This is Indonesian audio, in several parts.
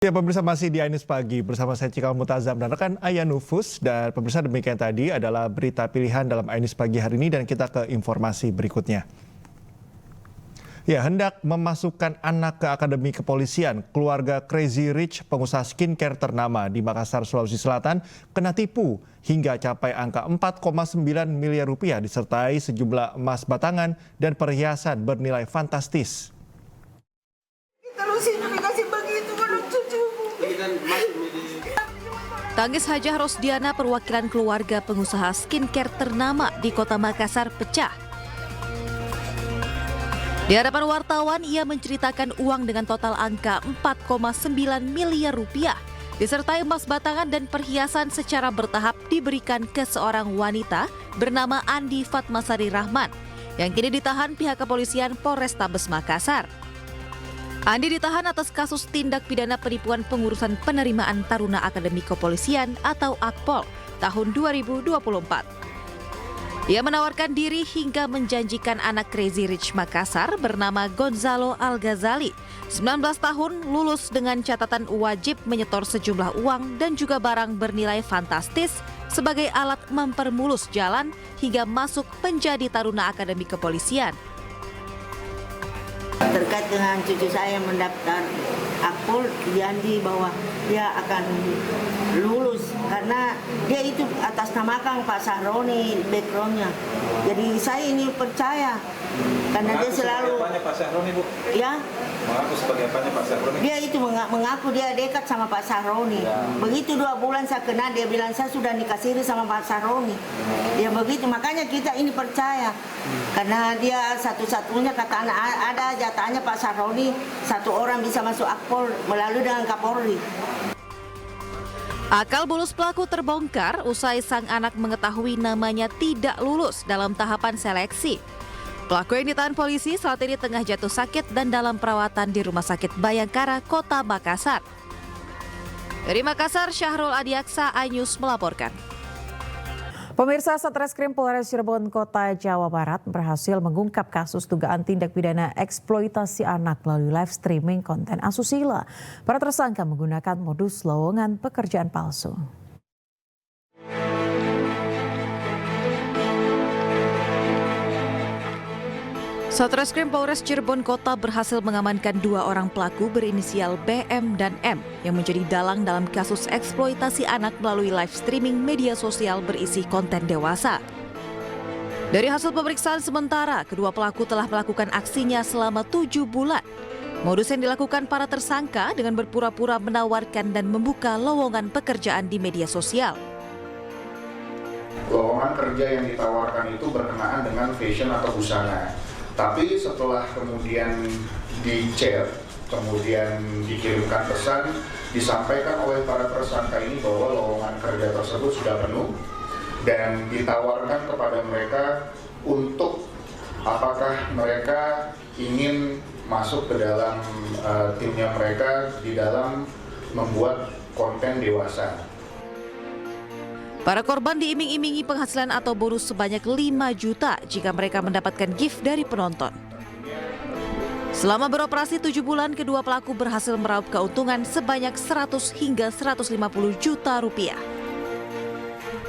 Ya, pemirsa masih di Ainus Pagi bersama saya Cikal Mutazam dan rekan Aya Nufus. Dan pemirsa, demikian tadi adalah berita pilihan dalam Ainus Pagi hari ini dan kita ke informasi berikutnya. Ya, hendak memasukkan anak ke Akademi Kepolisian, keluarga Crazy Rich, pengusaha skincare ternama di Makassar, Sulawesi Selatan, kena tipu hingga capai angka 4,9 miliar rupiah disertai sejumlah emas batangan dan perhiasan bernilai fantastis. Tangis Hajah Rosdiana, perwakilan keluarga pengusaha skincare ternama di kota Makassar, pecah. Di hadapan wartawan, ia menceritakan uang dengan total angka 4,9 miliar rupiah, disertai emas batangan dan perhiasan secara bertahap diberikan ke seorang wanita bernama Andi Fatmasari Rahman, yang kini ditahan pihak kepolisian Polrestabes Makassar. Andi ditahan atas kasus tindak pidana penipuan pengurusan penerimaan Taruna Akademi Kepolisian atau Akpol tahun 2024. Ia menawarkan diri hingga menjanjikan anak Crazy Rich Makassar bernama Gonzalo Al-Ghazali, 19 tahun, lulus dengan catatan wajib menyetor sejumlah uang dan juga barang bernilai fantastis sebagai alat mempermulus jalan hingga masuk menjadi Taruna Akademi Kepolisian. Terkait dengan cucu saya yang mendaftar Akpol, janji bahwa dia akan lulus karena dia itu atas namakan Pak Sahroni backgroundnya. Jadi saya ini percaya karena dia selalu. Pak Sahroni, Bu? Ya. Mengaku sebagai apanya Pak Sahroni? Dia itu mengaku dia dekat sama Pak Sahroni. Ya. Begitu 2 bulan saya kenal, dia bilang saya sudah nikah siri sama Pak Sahroni. Ya begitu, makanya kita ini percaya. Karena dia satu-satunya kata anak ada jatahnya Pak Sahroni, 1 orang bisa masuk Akpol melalui dengan Kapolri. Akal bulus pelaku terbongkar usai sang anak mengetahui namanya tidak lulus dalam tahapan seleksi. Pelaku yang ditahan polisi saat ini tengah jatuh sakit dan dalam perawatan di Rumah Sakit Bayangkara, Kota Makassar. Dari Makassar, Syahrul Adiaksa, iNews melaporkan. Pemirsa, Satreskrim Polres Cirebon Kota Jawa Barat berhasil mengungkap kasus dugaan tindak pidana eksploitasi anak melalui live streaming konten asusila. Para tersangka menggunakan modus lowongan pekerjaan palsu. Satreskrim Polres Cirebon Kota berhasil mengamankan 2 orang pelaku berinisial BM dan M yang menjadi dalang dalam kasus eksploitasi anak melalui live streaming media sosial berisi konten dewasa. Dari hasil pemeriksaan sementara, kedua pelaku telah melakukan aksinya selama 7 bulan. Modus yang dilakukan para tersangka dengan berpura-pura menawarkan dan membuka lowongan pekerjaan di media sosial. Lowongan kerja yang ditawarkan itu berkenaan dengan fashion atau busana. Tapi setelah kemudian di-share, kemudian dikirimkan pesan, disampaikan oleh para tersangka ini bahwa lowongan kerja tersebut sudah penuh dan ditawarkan kepada mereka untuk apakah mereka ingin masuk ke dalam timnya mereka di dalam membuat konten dewasa. Para korban diiming-imingi penghasilan atau bonus sebanyak 5 juta jika mereka mendapatkan gift dari penonton. Selama beroperasi 7 bulan, kedua pelaku berhasil meraup keuntungan sebanyak 100 hingga 150 juta rupiah.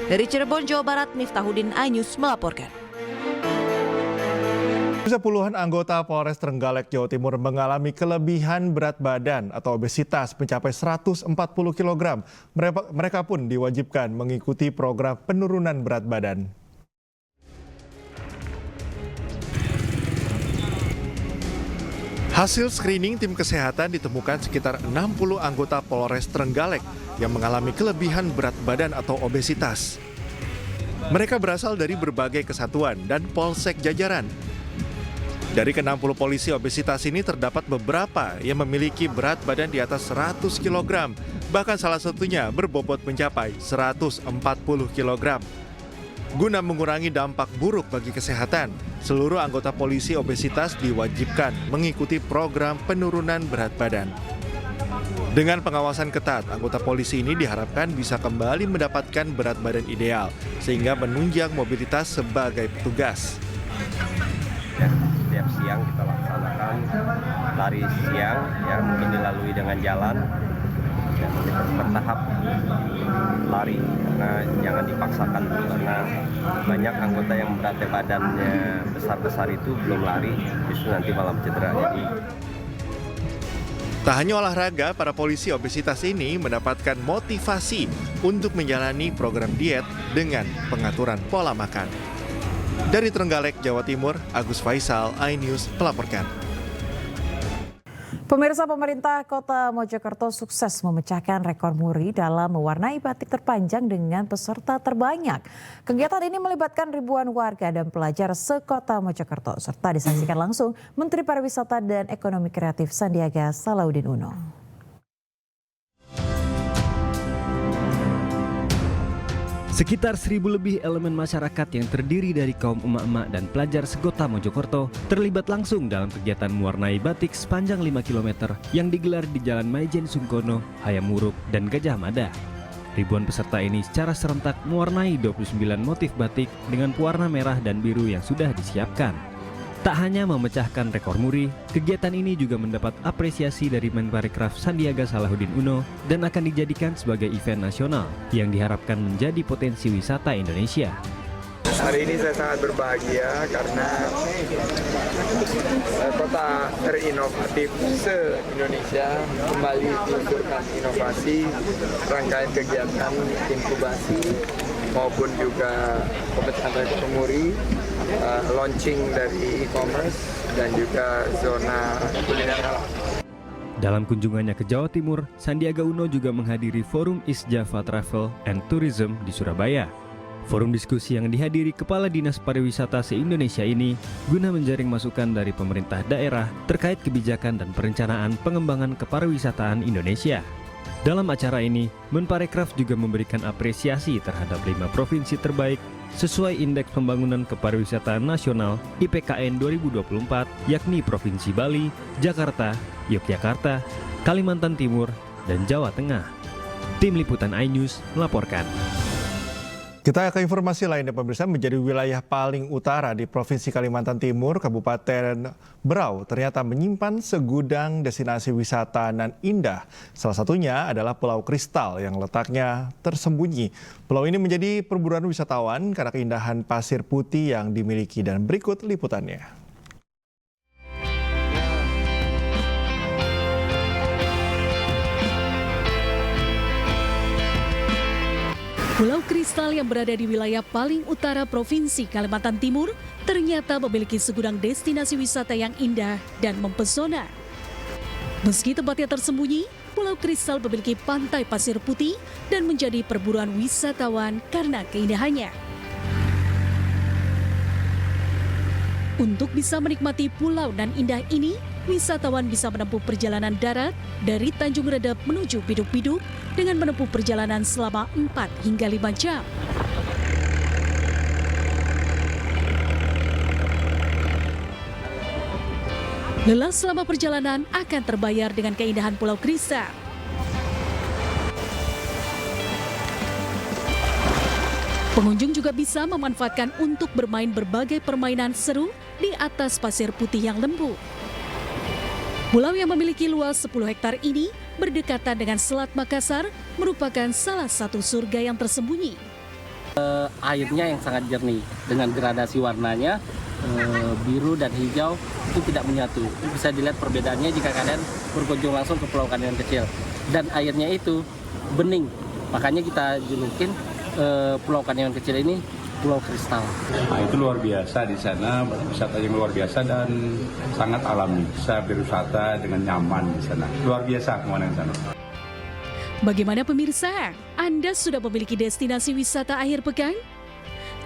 Dari Cirebon, Jawa Barat, Miftahudin, iNews melaporkan. Puluhan anggota Polres Trenggalek, Jawa Timur mengalami kelebihan berat badan atau obesitas mencapai 140 kg. Mereka pun diwajibkan mengikuti program penurunan berat badan. Hasil screening tim kesehatan ditemukan sekitar 60 anggota Polres Trenggalek yang mengalami kelebihan berat badan atau obesitas. Mereka berasal dari berbagai kesatuan dan polsek jajaran. Dari ke-60 polisi obesitas ini terdapat beberapa yang memiliki berat badan di atas 100 kg, bahkan salah satunya berbobot mencapai 140 kg. Guna mengurangi dampak buruk bagi kesehatan, seluruh anggota polisi obesitas diwajibkan mengikuti program penurunan berat badan. Dengan pengawasan ketat, anggota polisi ini diharapkan bisa kembali mendapatkan berat badan ideal, sehingga menunjang mobilitas sebagai petugas. Setiap siang kita laksanakan lari siang, ya mungkin dilalui dengan jalan bertahap lari, karena jangan dipaksakan dulu, karena banyak anggota yang berat badannya besar-besar itu belum lari, justru nanti malah cedera. Jadi Tak hanya olahraga, para polisi obesitas ini mendapatkan motivasi untuk menjalani program diet dengan pengaturan pola makan. Dari Trenggalek, Jawa Timur, Agus Faisal, iNews melaporkan. Pemirsa, pemerintah Kota Mojokerto sukses memecahkan rekor muri dalam mewarnai batik terpanjang dengan peserta terbanyak. Kegiatan ini melibatkan ribuan warga dan pelajar sekota Mojokerto, serta disaksikan langsung Menteri Pariwisata dan Ekonomi Kreatif Sandiaga Salahuddin Uno. Sekitar 1.000 lebih elemen masyarakat yang terdiri dari kaum emak-emak dan pelajar sekota Mojokerto terlibat langsung dalam kegiatan mewarnai batik sepanjang 5 km yang digelar di Jalan Maijen Sungkono, Hayam Wuruk, dan Gajah Mada. Ribuan peserta ini secara serentak mewarnai 29 motif batik dengan pewarna merah dan biru yang sudah disiapkan. Tak hanya memecahkan rekor muri, kegiatan ini juga mendapat apresiasi dari Menparekraf Sandiaga Salahuddin Uno dan akan dijadikan sebagai event nasional yang diharapkan menjadi potensi wisata Indonesia. Hari ini saya sangat berbahagia karena kota terinovatif se-Indonesia kembali meluncurkan inovasi, rangkaian kegiatan inkubasi maupun juga pemecahan rekor muri, launching dari e-commerce dan juga zona kuliner halal. Dalam kunjungannya ke Jawa Timur, Sandiaga Uno juga menghadiri Forum East Java Travel and Tourism di Surabaya. Forum diskusi yang dihadiri Kepala Dinas Pariwisata se-Indonesia ini guna menjaring masukan dari pemerintah daerah terkait kebijakan dan perencanaan pengembangan kepariwisataan Indonesia. Dalam acara ini, Menparekraf juga memberikan apresiasi terhadap 5 provinsi terbaik sesuai Indeks Pembangunan Kepariwisataan Nasional IPKN 2024, yakni Provinsi Bali, Jakarta, Yogyakarta, Kalimantan Timur, dan Jawa Tengah. Tim Liputan iNews melaporkan. Kita ke informasi lainnya, pemirsa. Menjadi wilayah paling utara di Provinsi Kalimantan Timur, Kabupaten Berau ternyata menyimpan segudang destinasi wisata nan indah. Salah satunya adalah Pulau Kristal yang letaknya tersembunyi. Pulau ini menjadi perburuan wisatawan karena keindahan pasir putih yang dimiliki, dan berikut liputannya. Pulau Kristal yang berada di wilayah paling utara Provinsi Kalimantan Timur ternyata memiliki segudang destinasi wisata yang indah dan mempesona. Meski tempatnya tersembunyi, Pulau Kristal memiliki pantai pasir putih dan menjadi perburuan wisatawan karena keindahannya. Untuk bisa menikmati pulau nan indah ini, wisatawan bisa menempuh perjalanan darat dari Tanjung Redep menuju Biduk-Biduk dengan menempuh perjalanan selama 4 hingga 5 jam. Lelah selama perjalanan akan terbayar dengan keindahan Pulau Kristal. Pengunjung juga bisa memanfaatkan untuk bermain berbagai permainan seru di atas pasir putih yang lembut. Pulau yang memiliki luas 10 hektar ini berdekatan dengan Selat Makassar merupakan salah satu surga yang tersembunyi. Airnya yang sangat jernih dengan gradasi warnanya biru dan hijau itu tidak menyatu. Bisa dilihat perbedaannya jika kalian berkunjung langsung ke Pulau Kanyon kecil. Dan airnya itu bening, makanya kita julukin Pulau Kanyon kecil ini Pulau Kristal. Nah, itu luar biasa di sana, wisata yang luar biasa dan sangat alami. Bisa berwisata dengan nyaman di sana. Luar biasa kemana di sana. Bagaimana pemirsa? Anda sudah memiliki destinasi wisata akhir pekan?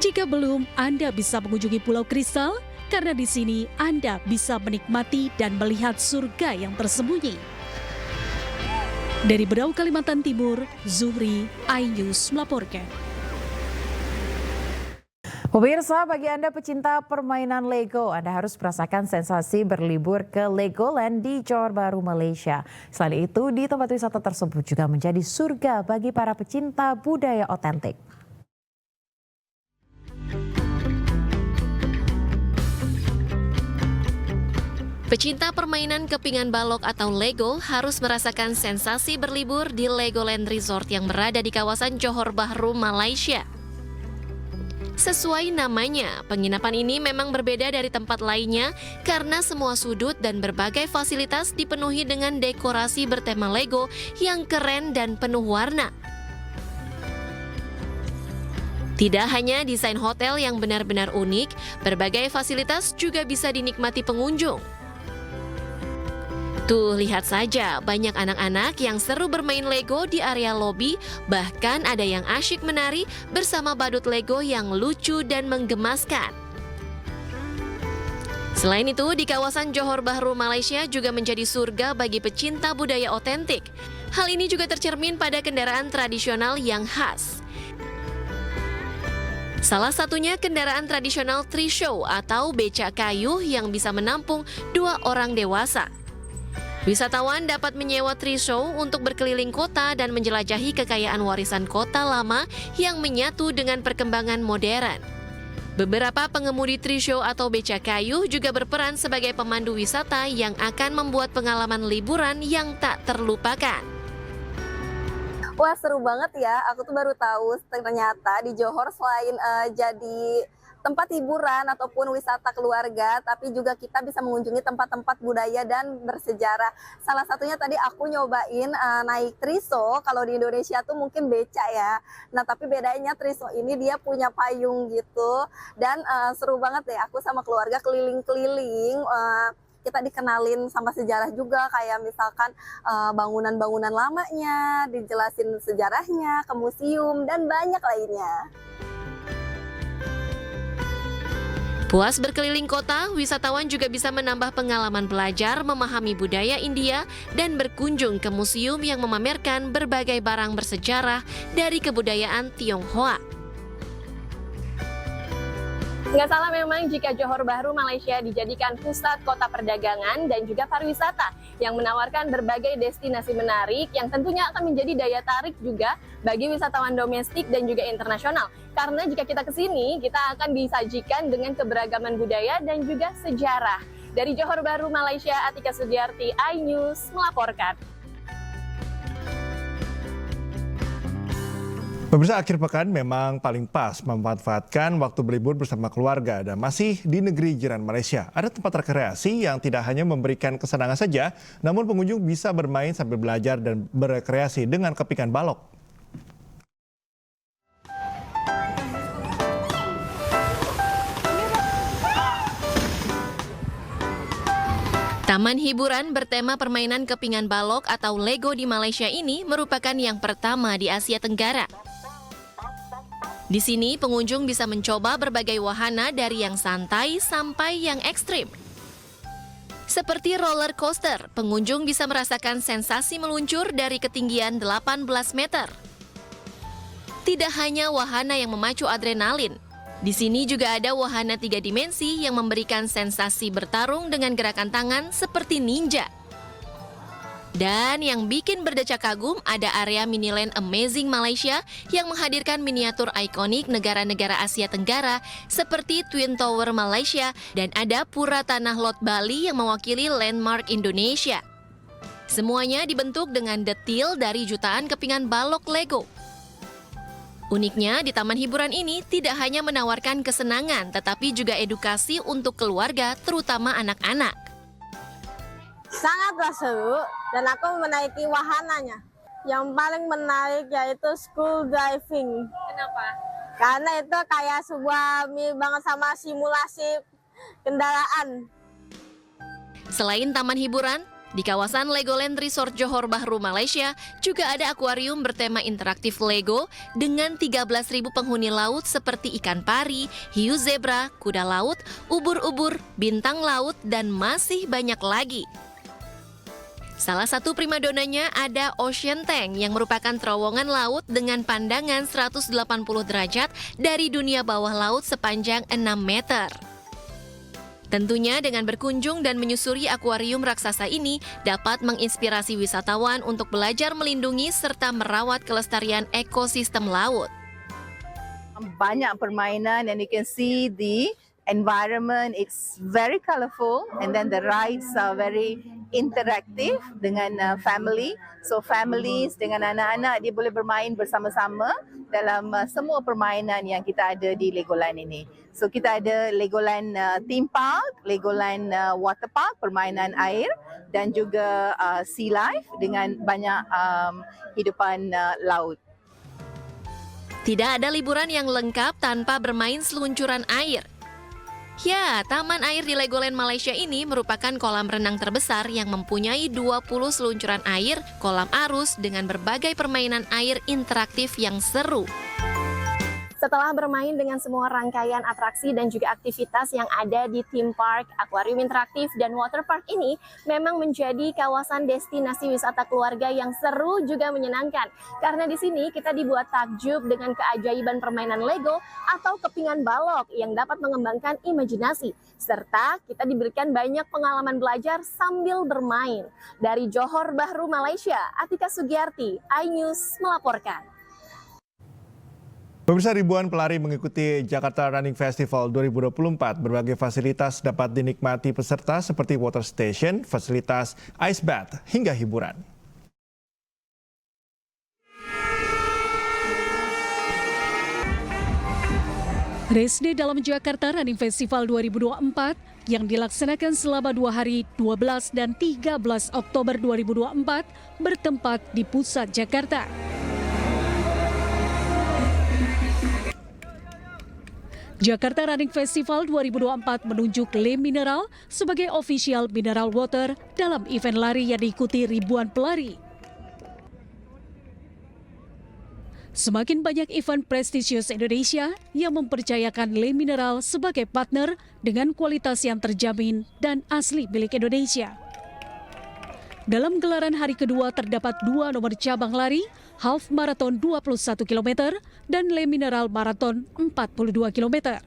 Jika belum, Anda bisa mengunjungi Pulau Kristal karena di sini Anda bisa menikmati dan melihat surga yang tersembunyi. Dari Berau, Kalimantan Timur, Zuhri, iNews melaporkan. Pemirsa, bagi Anda pecinta permainan Lego, Anda harus merasakan sensasi berlibur ke Legoland di Johor Bahru, Malaysia. Selain itu, di tempat wisata tersebut juga menjadi surga bagi para pecinta budaya otentik. Pecinta permainan kepingan balok atau Lego harus merasakan sensasi berlibur di Legoland Resort yang berada di kawasan Johor Bahru, Malaysia. Sesuai namanya, penginapan ini memang berbeda dari tempat lainnya karena semua sudut dan berbagai fasilitas dipenuhi dengan dekorasi bertema Lego yang keren dan penuh warna. Tidak hanya desain hotel yang benar-benar unik, berbagai fasilitas juga bisa dinikmati pengunjung. Tuh, lihat saja, banyak anak-anak yang seru bermain Lego di area lobi, bahkan ada yang asyik menari bersama badut Lego yang lucu dan menggemaskan. Selain itu, di kawasan Johor Bahru, Malaysia juga menjadi surga bagi pecinta budaya otentik. Hal ini juga tercermin pada kendaraan tradisional yang khas. Salah satunya kendaraan tradisional Trishow atau becak kayu yang bisa menampung 2 orang dewasa. Wisatawan dapat menyewa Trishow untuk berkeliling kota dan menjelajahi kekayaan warisan kota lama yang menyatu dengan perkembangan modern. Beberapa pengemudi Trishow atau becak kayu juga berperan sebagai pemandu wisata yang akan membuat pengalaman liburan yang tak terlupakan. Wah, seru banget ya, aku tuh baru tahu ternyata di Johor selain jadi tempat hiburan ataupun wisata keluarga, tapi juga kita bisa mengunjungi tempat-tempat budaya dan bersejarah. Salah satunya tadi aku nyobain naik Trishow, kalau di Indonesia tuh mungkin beca ya. Nah, tapi bedanya Trishow ini dia punya payung gitu, dan seru banget deh, aku sama keluarga keliling-keliling. Kita dikenalin sama sejarah juga, kayak misalkan bangunan-bangunan lamanya, dijelasin sejarahnya, ke museum, dan banyak lainnya. Puas berkeliling kota, wisatawan juga bisa menambah pengalaman belajar memahami budaya India dan berkunjung ke museum yang memamerkan berbagai barang bersejarah dari kebudayaan Tionghoa. Nggak salah memang jika Johor Bahru, Malaysia dijadikan pusat kota perdagangan dan juga pariwisata yang menawarkan berbagai destinasi menarik yang tentunya akan menjadi daya tarik juga bagi wisatawan domestik dan juga internasional. Karena jika kita ke sini, kita akan disajikan dengan keberagaman budaya dan juga sejarah. Dari Johor Bahru, Malaysia, Atika Sudiarti, iNews melaporkan. Pemirsa, akhir pekan memang paling pas memanfaatkan waktu berlibur bersama keluarga dan masih di negeri jiran Malaysia. Ada tempat rekreasi yang tidak hanya memberikan kesenangan saja, namun pengunjung bisa bermain sambil belajar dan berekreasi dengan kepingan balok. Taman hiburan bertema permainan kepingan balok atau Lego di Malaysia ini merupakan yang pertama di Asia Tenggara. Di sini, pengunjung bisa mencoba berbagai wahana dari yang santai sampai yang ekstrim. Seperti roller coaster, pengunjung bisa merasakan sensasi meluncur dari ketinggian 18 meter. Tidak hanya wahana yang memacu adrenalin, di sini juga ada wahana 3 dimensi yang memberikan sensasi bertarung dengan gerakan tangan seperti ninja. Dan yang bikin berdecak kagum ada area Miniland Amazing Malaysia yang menghadirkan miniatur ikonik negara-negara Asia Tenggara seperti Twin Tower Malaysia dan ada Pura Tanah Lot Bali yang mewakili landmark Indonesia. Semuanya dibentuk dengan detil dari jutaan kepingan balok Lego. Uniknya, di taman hiburan ini tidak hanya menawarkan kesenangan, tetapi juga edukasi untuk keluarga, terutama anak-anak. Sangatlah seru, dan aku menaiki wahananya. Yang paling menarik yaitu school driving. Kenapa? Karena itu kayak sebuah mirip banget sama simulasi kendaraan. Selain taman hiburan, di kawasan Legoland Resort Johor Bahru, Malaysia, juga ada akuarium bertema interaktif Lego dengan 13.000 penghuni laut seperti ikan pari, hiu zebra, kuda laut, ubur-ubur, bintang laut, dan masih banyak lagi. Salah satu primadonanya ada Ocean Tank yang merupakan terowongan laut dengan pandangan 180 derajat dari dunia bawah laut sepanjang 6 meter. Tentunya dengan berkunjung dan menyusuri akuarium raksasa ini dapat menginspirasi wisatawan untuk belajar melindungi serta merawat kelestarian ekosistem laut. Banyak permainan yang you can see di environment it's very colorful, and then the rides are very interactive dengan family. So families dengan anak-anak dia boleh bermain bersama-sama dalam semua permainan yang kita ada di Legoland ini. So kita ada Legoland theme park, Legoland water park, permainan air, dan juga sea life dengan banyak hidupan laut. Tidak ada liburan yang lengkap tanpa bermain seluncuran air. Ya, taman air di Legoland Malaysia ini merupakan kolam renang terbesar yang mempunyai 20 seluncuran air, kolam arus dengan berbagai permainan air interaktif yang seru. Setelah bermain dengan semua rangkaian atraksi dan juga aktivitas yang ada di theme park, akuarium interaktif, dan water park ini memang menjadi kawasan destinasi wisata keluarga yang seru juga menyenangkan. Karena di sini kita dibuat takjub dengan keajaiban permainan Lego atau kepingan balok yang dapat mengembangkan imajinasi. Serta kita diberikan banyak pengalaman belajar sambil bermain. Dari Johor Bahru, Malaysia, Atika Sugiyarti, iNews melaporkan. Pemirsa, ribuan pelari mengikuti Jakarta Running Festival 2024. Berbagai fasilitas dapat dinikmati peserta seperti water station, fasilitas ice bath, hingga hiburan. Race Day dalam Jakarta Running Festival 2024 yang dilaksanakan selama 2 hari 12 dan 13 Oktober 2024 bertempat di pusat Jakarta. Jakarta Running Festival 2024 menunjuk Le Mineral sebagai official mineral water dalam event lari yang diikuti ribuan pelari. Semakin banyak event prestisius Indonesia yang mempercayakan Le Mineral sebagai partner dengan kualitas yang terjamin dan asli milik Indonesia. Dalam gelaran hari kedua terdapat 2 nomor cabang lari, Half Marathon 21 km dan Le Mineral Marathon 42 km.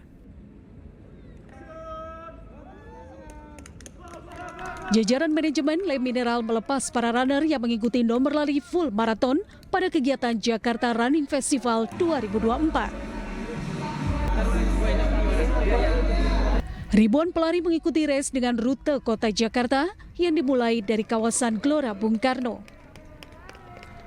Jajaran manajemen Le Mineral melepas para runner yang mengikuti nomor lari full marathon pada kegiatan Jakarta Running Festival 2024. Ribuan pelari mengikuti race dengan rute kota Jakarta yang dimulai dari kawasan Gelora Bung Karno.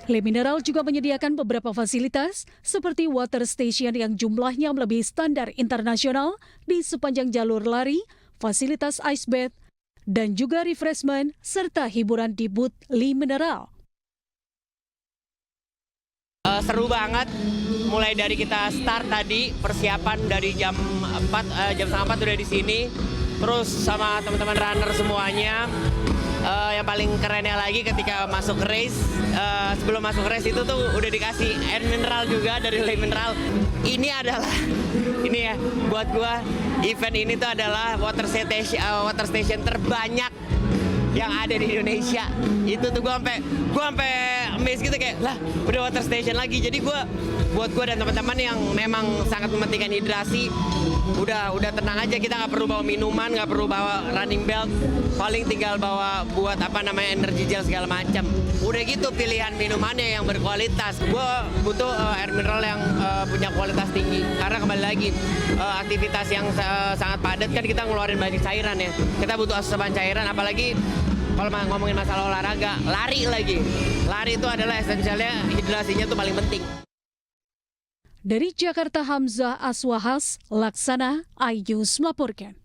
Le Mineral juga menyediakan beberapa fasilitas seperti water station yang jumlahnya melebihi standar internasional di sepanjang jalur lari, fasilitas ice bath, dan juga refreshment serta hiburan di booth Le Mineral. Seru banget, mulai dari kita start tadi, persiapan dari jam 4 udah di sini, terus sama teman-teman runner semuanya. Yang paling kerennya lagi ketika masuk race, sebelum masuk race itu tuh udah dikasih air mineral juga dari Le Mineral. Ini ya buat gua, event ini tuh adalah water station terbanyak yang ada di Indonesia. Itu tuh gua sampai amazed gitu, kayak lah udah water station lagi. Jadi buat gua dan teman-teman yang memang sangat mementingkan hidrasi, udah tenang aja, kita nggak perlu bawa minuman, nggak perlu bawa running belt, paling tinggal bawa buat energy gel segala macam. Udah gitu pilihan minumannya yang berkualitas. Gua butuh air mineral yang punya kualitas tinggi, karena kembali lagi aktivitas yang sangat padat kan, kita ngeluarin banyak cairan ya. Kita butuh asupan cairan, apalagi kalau ngomongin masalah olahraga, lari lagi. Lari itu adalah esensialnya, hidrasinya tuh paling penting. Dari Jakarta, Hamzah Aswahas, Laksana, iNews melaporkan.